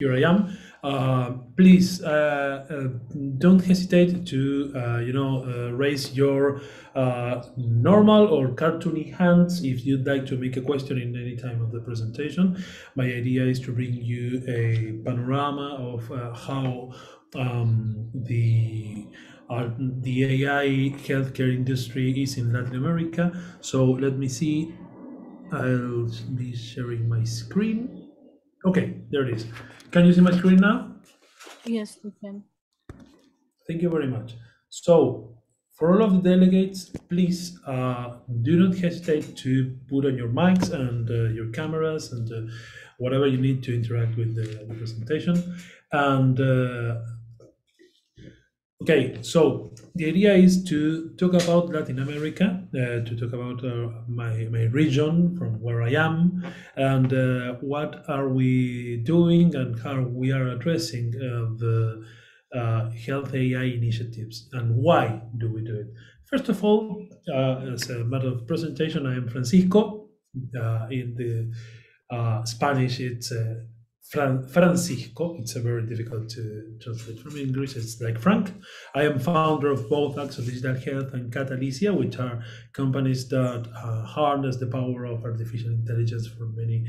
Here I am. Please don't hesitate to raise your normal or cartoony hands if you'd like to make a question in any time of the presentation. My idea is to bring you a panorama of how the AI healthcare industry is in Latin America. So let me see. I'll be sharing my screen. Okay, there it is. Can you see my screen now? Yes, we can. Thank you very much. So, for all of the delegates, please do not hesitate to put on your mics and your cameras and whatever you need to interact with the presentation. And okay, so the idea is to talk about Latin America, to talk about my region from where I am, and what are we doing and how we are addressing the health AI initiatives and why do we do it. First of all, as a matter of presentation, I am Francisco. In the Spanish, it's Francisco. It's a very difficult to translate from English. It's like Frank. I am founder of both Axon Digital Health and Catalysia, which are companies that harness the power of artificial intelligence for many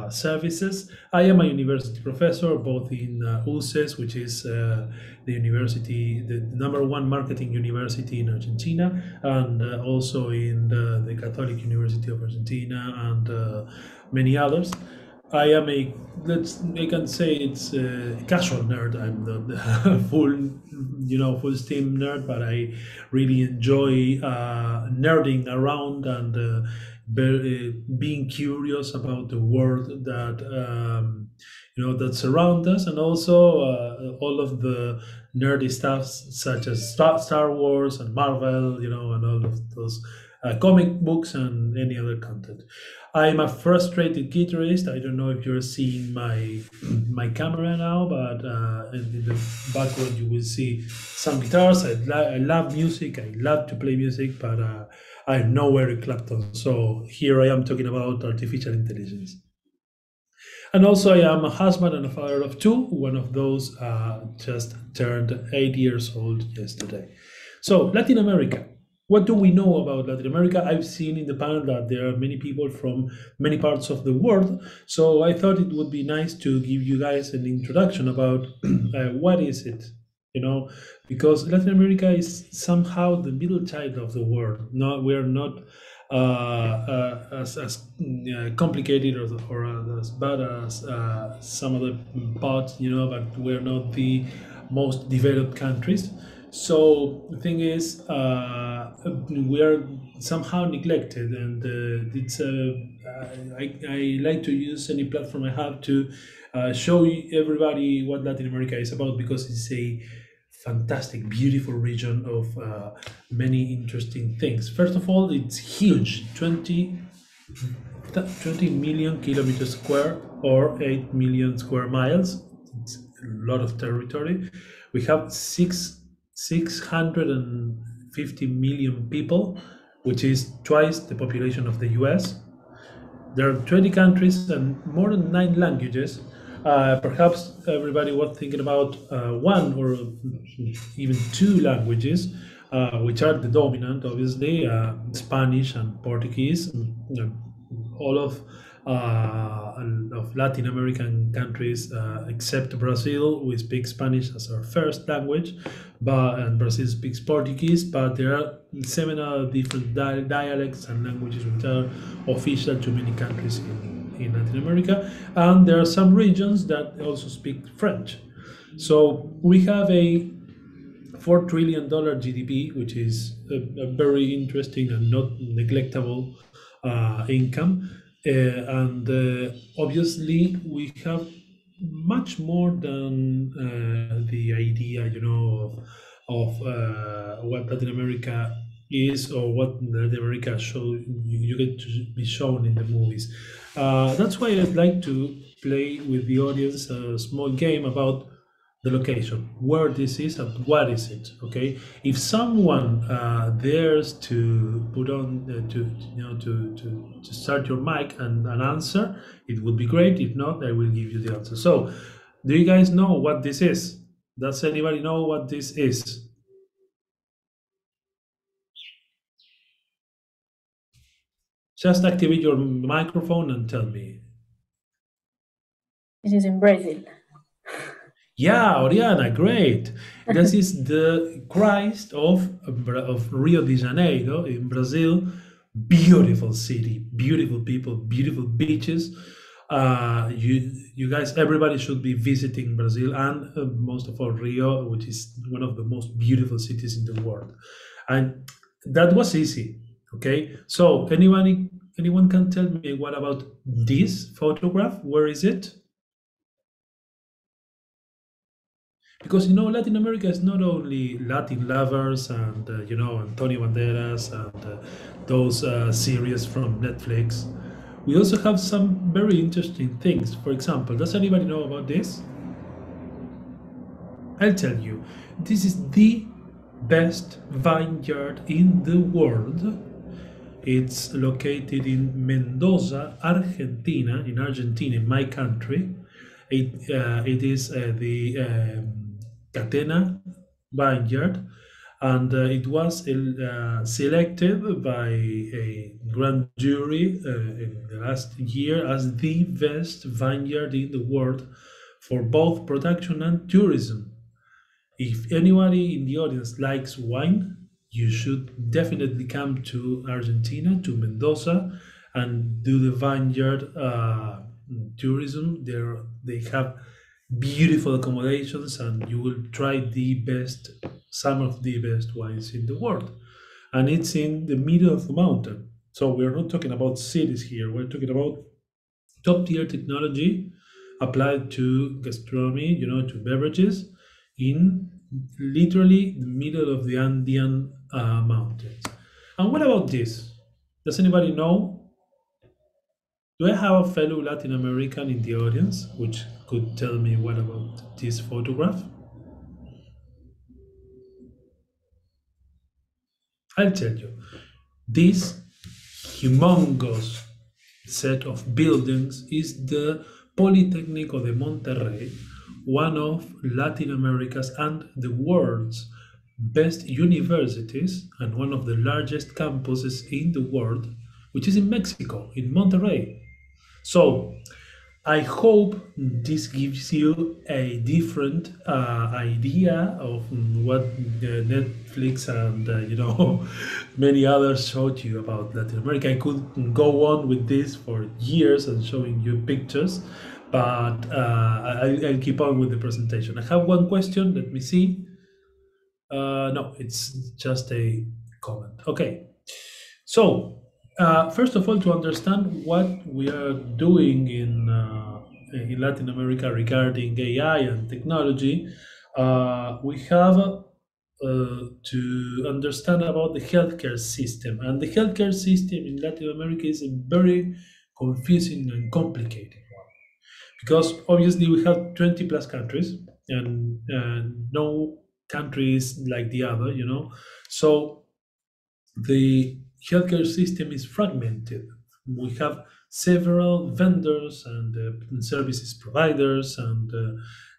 services. I am a university professor both in UCES, which is the university, the number one marketing university in Argentina, and also in the Catholic University of Argentina and many others. I am a I can say it's a casual nerd. I'm not full steam nerd, but I really enjoy nerding around and being curious about the world that that surround us, and also all of the nerdy stuff such as Star Wars and Marvel, and all of those comic books and any other content. I'm a frustrated guitarist. I don't know if you're seeing my camera now, but in the background you will see some guitars. I love music. I love to play music, but I'm nowhere in Clapton. So here I am talking about artificial intelligence. And also, I am a husband and a father of two. One of those just turned 8 years old yesterday. So, Latin America. What do we know about Latin America? I've seen in the panel that there are many people from many parts of the world. So, I thought it would be nice to give you guys an introduction about what is it, because Latin America is somehow the middle child of the world. No, we are not as complicated or as bad as some other parts, but we're not the most developed countries. So the thing is, we are somehow neglected, and I like to use any platform I have to show everybody what Latin America is about, because it's a fantastic, beautiful region of many interesting things. First of all, it's huge, 20 million kilometers square or 8 million square miles. It's a lot of territory. We have 650 million people, which is twice the population of the US. There are 20 countries and more than 9 languages. Perhaps everybody was thinking about one or even two languages, which are the dominant, obviously, Spanish and Portuguese. All of Latin American countries, except Brazil, we speak Spanish as our first language, and Brazil speaks Portuguese. But there are seven other different dialects and languages which are official to many countries in Latin America, and there are some regions that also speak French. So we have a $4 trillion GDP, which is a very interesting and not neglectable income. And obviously, we have much more than the idea, of what Latin America is or what Latin America you get to be shown in the movies. That's why I'd like to play with the audience a small game about the location, where this is and what is it. Okay, if someone dares to put on to start your mic and answer, it would be great. If not, I will give you the answer. So Do you guys know what this is? Does anybody know what this is? Just activate your microphone and tell me. This is in Brazil. Yeah, Oriana, great. This is the Christ of Rio de Janeiro in Brazil. Beautiful city, beautiful people, beautiful beaches. You guys, everybody should be visiting Brazil and most of all Rio, which is one of the most beautiful cities in the world. And that was easy. Okay, so anyone can tell me what about this photograph? Where is it? Because Latin America is not only Latin lovers and Antonio Banderas and those series from Netflix. We also have some very interesting things. For example, does anybody know about this? I'll tell you. This is the best vineyard in the world. It's located in Mendoza, Argentina, in my country. It is the Catena vineyard, and it was selected by a grand jury in the last year as the best vineyard in the world for both production and tourism. If anybody in the audience likes wine, you should definitely come to Argentina, to Mendoza, and do the vineyard tourism. There, they have beautiful accommodations, and you will try some of the best wines in the world. And it's in the middle of the mountain. So we're not talking about cities here. We're talking about top tier technology applied to gastronomy, to beverages in literally the middle of the Andean mountains. And what about this? Does anybody know? Do I have a fellow Latin American in the audience which could tell me what about this photograph? I'll tell you. This humongous set of buildings is the Politécnico de Monterrey, one of Latin America's and the world's best universities and one of the largest campuses in the world, which is in Mexico, in Monterrey. So I hope this gives you a different idea of what Netflix and many others showed you about Latin America. I could go on with this for years and showing you pictures, but I'll keep on with the presentation. I have one question. Let me see. No, it's just a comment. Okay. So, first of all, to understand what we are doing in Latin America regarding AI and technology, we have to understand about the healthcare system. And the healthcare system in Latin America is a very confusing and complicated one because obviously we have 20 plus countries and no country is like the other. So the healthcare system is fragmented. We have several vendors and services providers and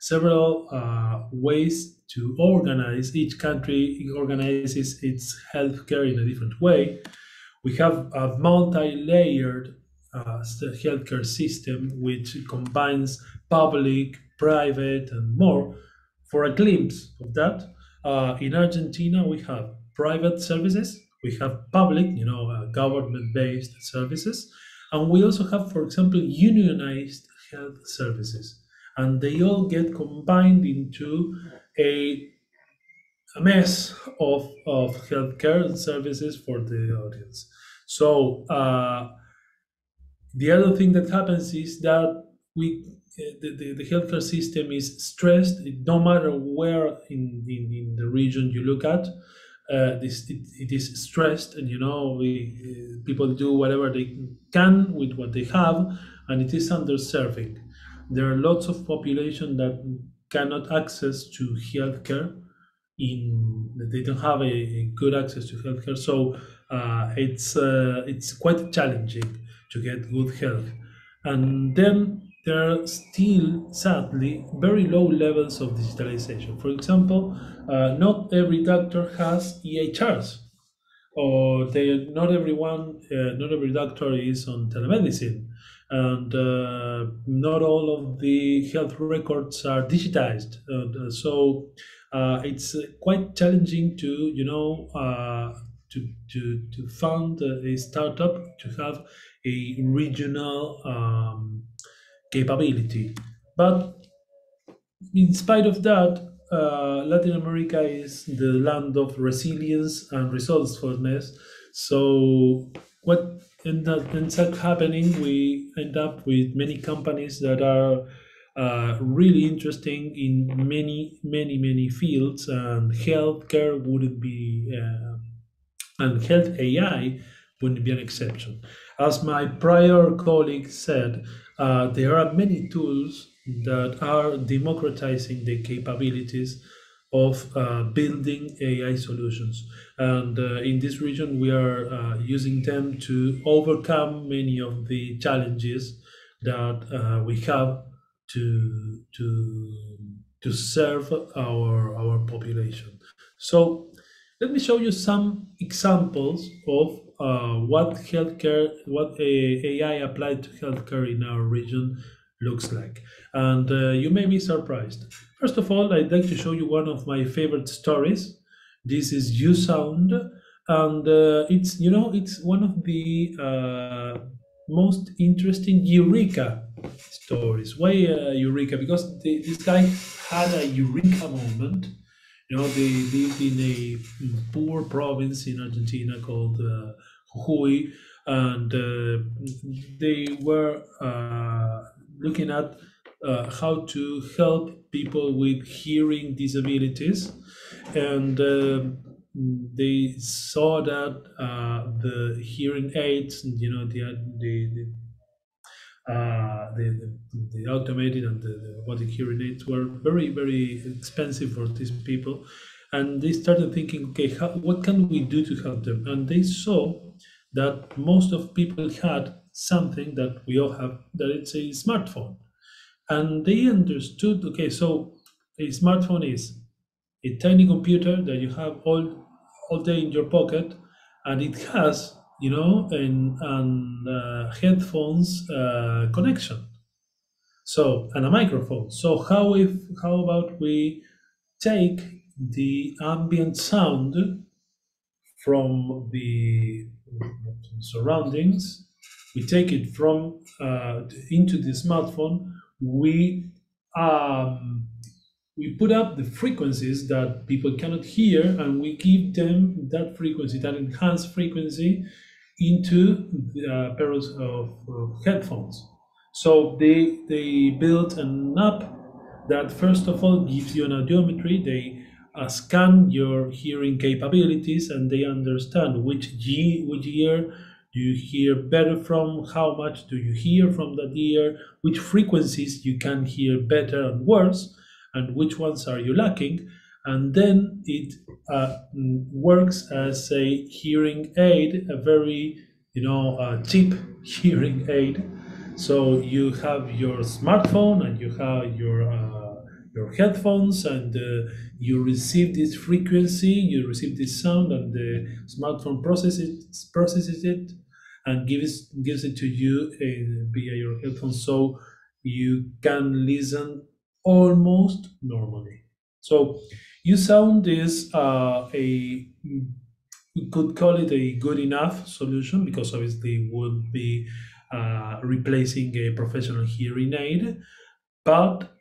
several ways to organize. Each country organizes its healthcare in a different way. We have a multi-layered healthcare system which combines public, private, and more. For a glimpse of that, in Argentina, we have private services, we have public, government-based services, and we also have, for example, unionized health services, and they all get combined into a mess of healthcare services for the audience. So the other thing that happens is that the healthcare system is stressed. No matter where in the region you look at, it is stressed, and people do whatever they can with what they have, and it is underserving. There are lots of population that cannot access to healthcare. They don't have a good access to healthcare, so it's quite challenging to get good health. And then there are still, sadly, very low levels of digitalization. For example, not every doctor has EHRs, or not every doctor is on telemedicine, and not all of the health records are digitized. So it's quite challenging to, to fund a startup to have a regional capability. But in spite of that, Latin America is the land of resilience and resourcefulness. So what ends up happening, we end up with many companies that are really interesting in many fields, and healthcare wouldn't be, and health AI wouldn't be an exception. As my prior colleague said, there are many tools that are democratizing the capabilities of building AI solutions. And in this region, we are using them to overcome many of the challenges that we have to to serve our population. So let me show you some examples of what AI applied to healthcare in our region looks like. And you may be surprised. First of all, I'd like to show you one of my favorite stories. This is You Sound, and it's one of the most interesting Eureka stories. Why Eureka? Because this guy had a Eureka moment. They lived in a poor province in Argentina called Jujuy, and they were looking at how to help people with hearing disabilities, and they saw that the hearing aids, the automated and the robotic hearing aids were very expensive for these people, and they started thinking, okay, what can we do to help them? And they saw that most of people had something that we all have, that it's a smartphone, and they understood, okay, so a smartphone is a tiny computer that you have all day in your pocket, and it has, an headphones connection, so, and a microphone. So how about we take the ambient sound from the surroundings, we take it from into the smartphone, um, we put up the frequencies that people cannot hear, and we give them that frequency, that enhanced frequency, into the pairs of headphones. So they built an app that first of all gives you an audiometry. They scan your hearing capabilities, and they understand which ear do you hear better from, how much do you hear from that ear, which frequencies you can hear better and worse, and which ones are you lacking. And then it works as a hearing aid, a very cheap hearing aid. So you have your smartphone, and you have your headphones, and you receive this frequency, you receive this sound, and the smartphone processes it, and gives it to you via your headphones, so you can listen almost normally. So You Sound is we could call it a good enough solution, because obviously it would be replacing a professional hearing aid, but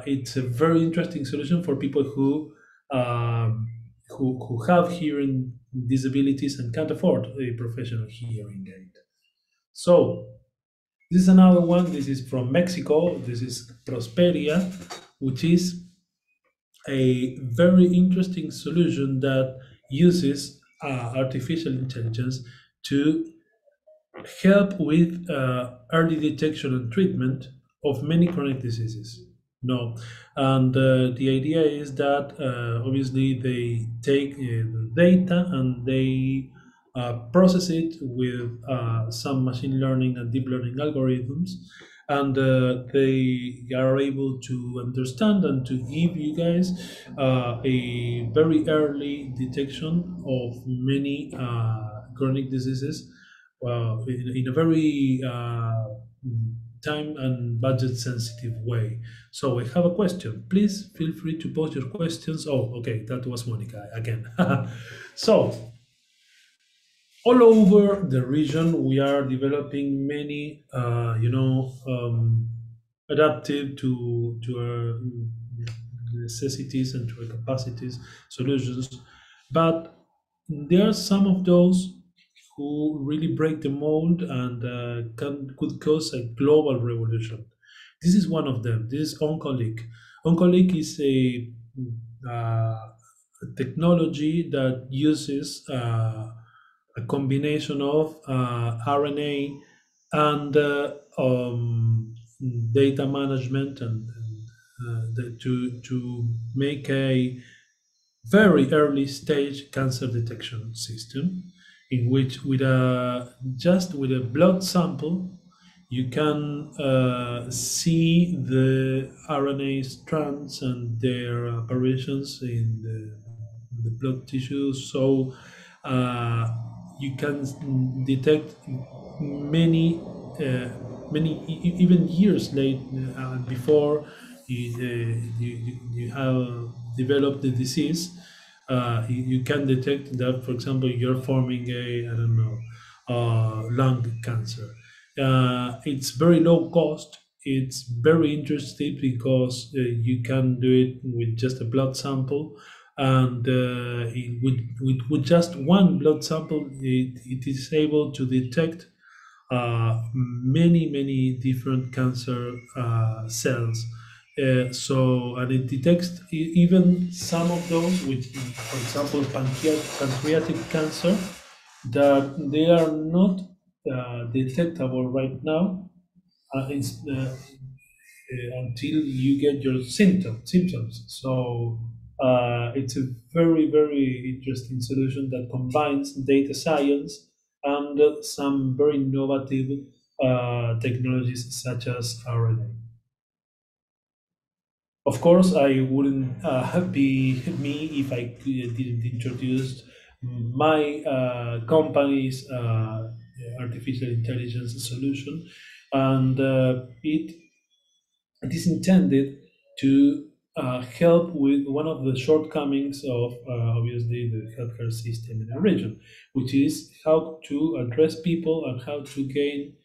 it's a very interesting solution for people who have hearing disabilities and can't afford a professional hearing aid. So this is another one. This is from Mexico. This is Prosperia, which is a very interesting solution that uses artificial intelligence to help with early detection and treatment of many chronic diseases. No, and the idea is that obviously they take the data, and they process it with some machine learning and deep learning algorithms, and they are able to understand and to give you guys a very early detection of many chronic diseases, in a very time and budget sensitive way. So I have a question. Please feel free to post your questions. Oh, okay, that was Monica again. So all over the region, we are developing many, adaptive to our necessities and to our capacities solutions. But there are some of those who really break the mold and could cause a global revolution. This is one of them. This is Oncolic. Oncolic is uh, a technology that uses a combination of RNA and data management to make a very early stage cancer detection system in which with a blood sample you can see the RNA strands and their apparitions in the blood tissue. So uh, you can detect many, uh, even years late before you have developed the disease. You can detect that, for example, you're forming a, I don't know, lung cancer. It's very low cost. It's very interesting because you can do it with just a blood sample, and with just one blood sample, it is able to detect many different cancer cells. And it detects even some of those, which, for example, pancreatic cancer, that they are not detectable right now until you get your symptoms. So it's a very interesting solution that combines data science and some very innovative technologies such as RNA. Of course, I wouldn't be me if didn't introduce my company's artificial intelligence solution, and it is intended to help with one of the shortcomings of obviously the healthcare system in our region, which is how to address people and how to gain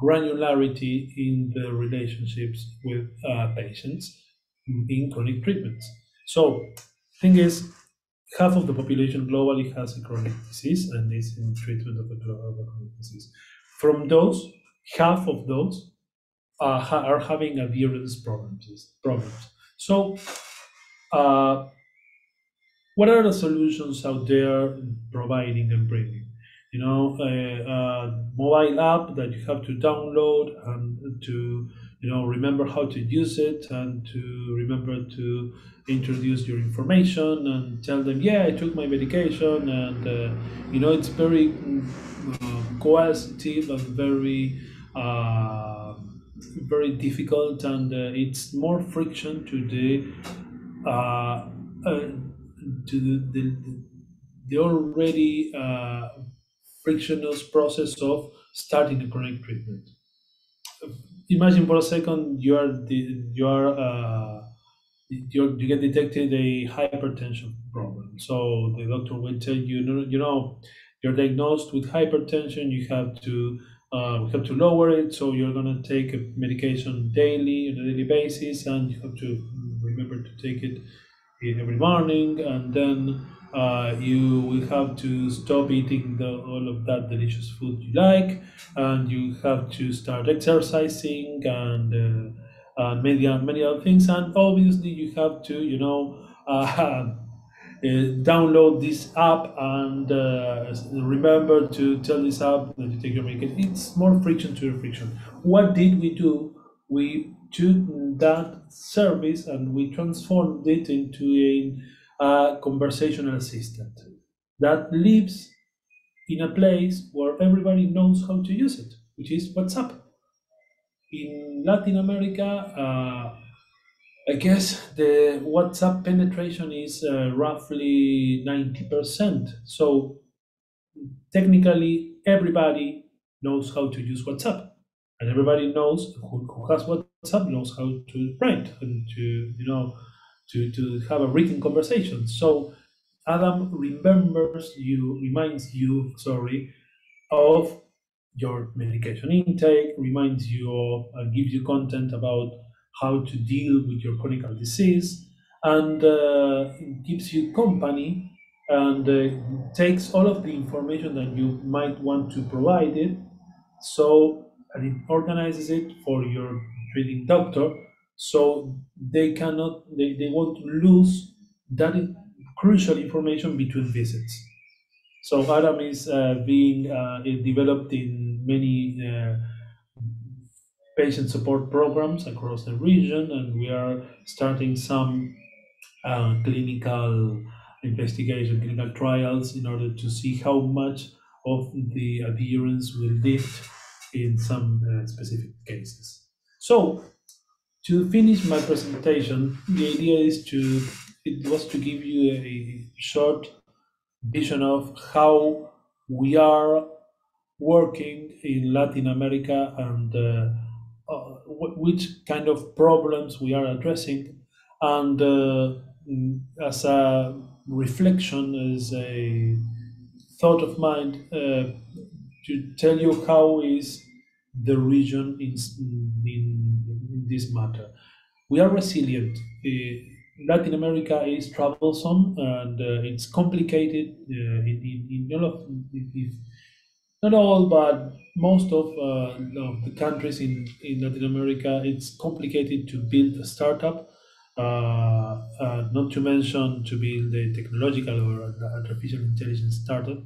granularity in the relationships with patients in chronic treatments. So, thing is, half of the population globally has a chronic disease and is in treatment of a chronic disease. From those, half of those are having adherence problems. So, uh, what are the solutions out there providing and bringing? Mobile app that you have to download and to remember how to use it and to remember to introduce your information and tell them, yeah, I took my medication, and it's very coercive and uh, very difficult, and it's more friction uh, uh, to the already frictionless process of starting a chronic treatment. Imagine for a second you get detected a hypertension problem. So the doctor will tell you, you're diagnosed with hypertension. You have to we have to lower it. So you're gonna take a medication daily on a daily basis, and you have to remember to take it every morning, and then you will have to stop eating all of that delicious food you like, and you have to start exercising and many other things, and obviously you have to download this app and remember to tell this app that you take your medication. It's more friction to friction. What did we do? We took that service and we transformed it into a conversational assistant that lives in a place where everybody knows how to use it, which is WhatsApp. In Latin America, I guess the WhatsApp penetration is roughly 90%. So technically, everybody knows how to use WhatsApp, and everybody knows who has WhatsApp knows how to write and to to have a written conversation. So Adam reminds you, sorry, of your medication intake, reminds you of, gives you content about how to deal with your chronic disease, and gives you company and takes all of the information that you might want to provide it. So, and it organizes it for your treating doctor, so they won't lose that crucial information between visits. So Adam is being developed in many patient support programs across the region, and we are starting some clinical investigation, clinical trials in order to see how much of the adherence will lift in some specific cases. So to finish my presentation, the idea is to it was to give you a short vision of how we are working in Latin America and which kind of problems we are addressing. And as a reflection, as a thought of mine, to tell you how is the region in this matter. We are resilient. Latin America is troublesome and it's complicated in all of, if not all, but most of the countries in Latin America. It's complicated to build a startup, not to mention to build a technological or artificial intelligence startup.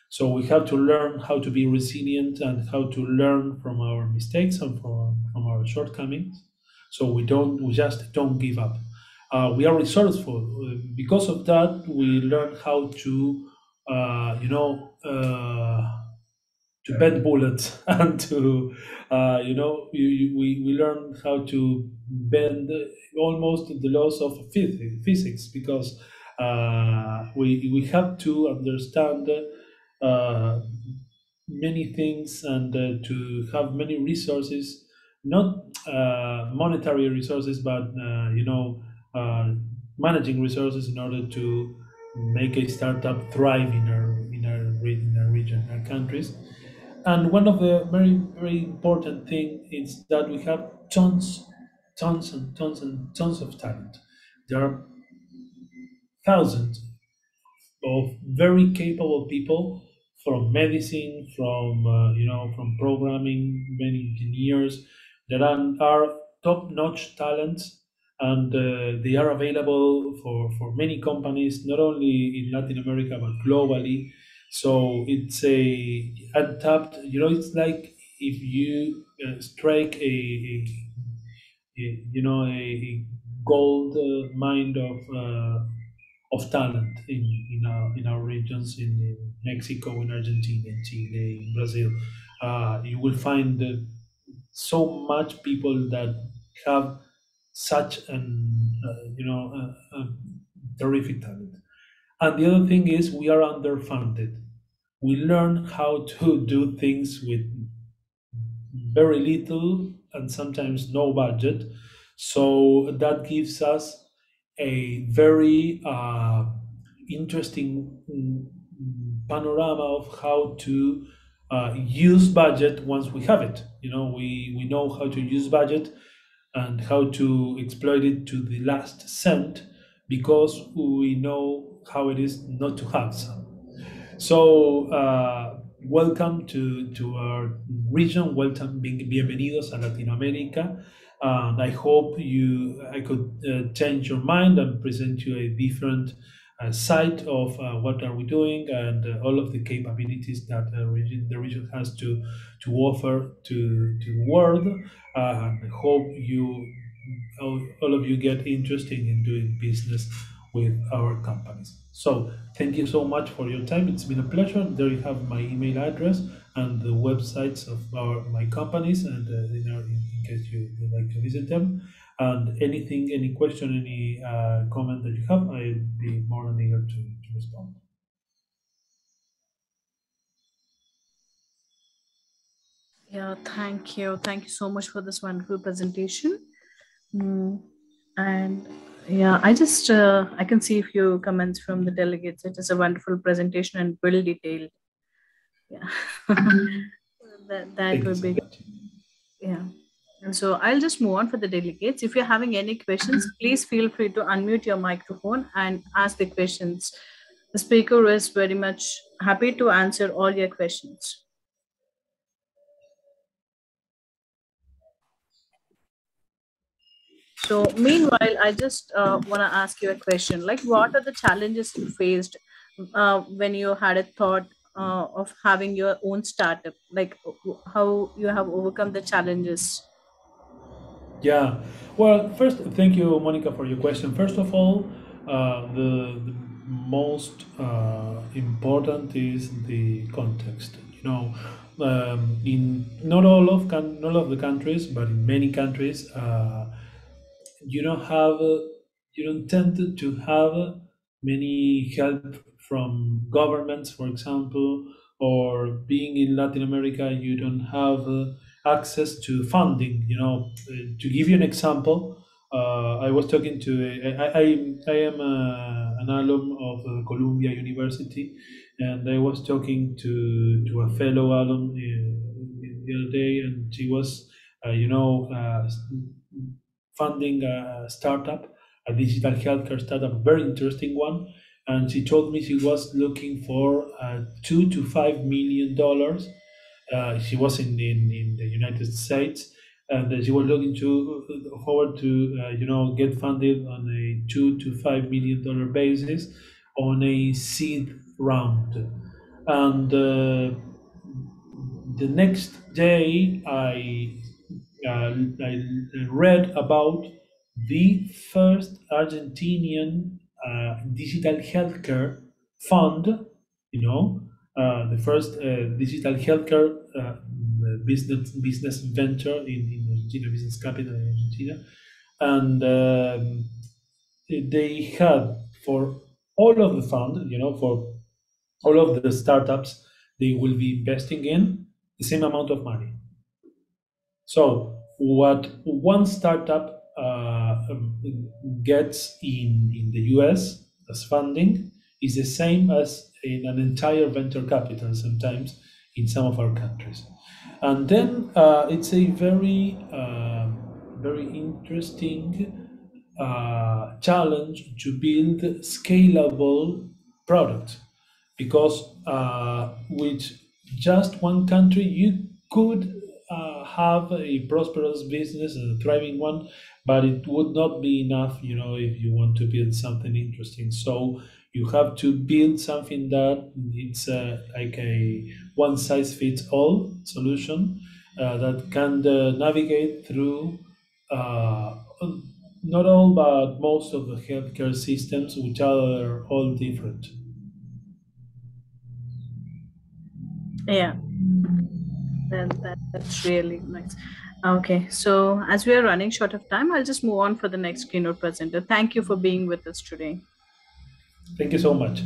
So we have to learn how to be resilient and how to learn from our mistakes and from our shortcomings. So we just don't give up. We are resourceful. Because of that, we learn how to, you know. To bend bullets and to we learn how to bend almost the laws of physics because we have to understand uh, many things and to have many resources, not monetary resources, but uh, managing resources in order to make a startup thrive in our region, our countries. And one of the very important thing is that we have tons of talent. There are thousands of very capable people from medicine, from from programming, many engineers that are top-notch talents, and they are available for many companies, not only in Latin America but globally. So it's a untapped. It's like if you strike a gold mine of talent in our regions in Mexico, in Argentina, in Chile, in Brazil. You will find so much people that have such an terrific talent. And the other thing is we are underfunded. We learn how to do things with very little and sometimes no budget. So that gives us a very interesting panorama of how to use budget once we have it. We know how to use budget and how to exploit it to the last cent because we know how it is not to have some. So, welcome to our region. Welcome, bienvenidos a Latinoamérica. And I hope I could change your mind and present you a different side of what are we doing and all of the capabilities that the region has to offer to the world. And I hope all of you get interested in doing business with our companies. So thank you so much for your time. It's been a pleasure. There you have my email address and the websites of my companies, and in case you'd like to visit them. And anything, any question, any comment that you have, I'll be more than eager to respond. Yeah, thank you. Thank you so much for this wonderful presentation. Mm, and yeah, I can see a few comments from the delegates. It is a wonderful presentation and well detailed. Yeah, that Thank you would so be much. yeah. And so I'll just move on for the delegates. If you're having any questions, please feel free to unmute your microphone and ask the questions. The speaker is very much happy to answer all your questions. So, meanwhile, I just want to ask you a question. Like, what are the challenges you faced when you had a thought of having your own startup? Like, how you have overcome the challenges? Yeah. Well, first, thank you, Monica, for your question. First of all, the most important is the context. In not all of the countries, but in many countries, you don't have you don't tend to have many help from governments, for example, or being in Latin America, you don't have access to funding. To give you an example, I was talking to I am an alum of Columbia University, and I was talking to a fellow alum the other day, and she was funding a startup, a digital healthcare startup, a very interesting one. And she told me she was looking for $2 to $5 million. She was in the United States, and she was looking to forward to get funded on a $2 to $5 million basis on a seed round. And the next day, I read about the first Argentinian digital healthcare fund. The first digital healthcare business venture in Argentina, business capital in Argentina, and they had for all of the fund, for all of the startups they will be investing in the same amount of money. So what one startup gets in the US as funding is the same as in an entire venture capital sometimes in some of our countries. And then it's a very interesting challenge to build scalable products, because with just one country you could have a prosperous business and a thriving one, but it would not be enough, if you want to build something interesting. So you have to build something that it's like a one size fits all solution that can navigate through uh, not all but most of the healthcare systems, which are all different. Yeah, that's really nice. Okay, so as we are running short of time, I'll just move on for the next keynote presenter. Thank you for being with us today. Thank you so much.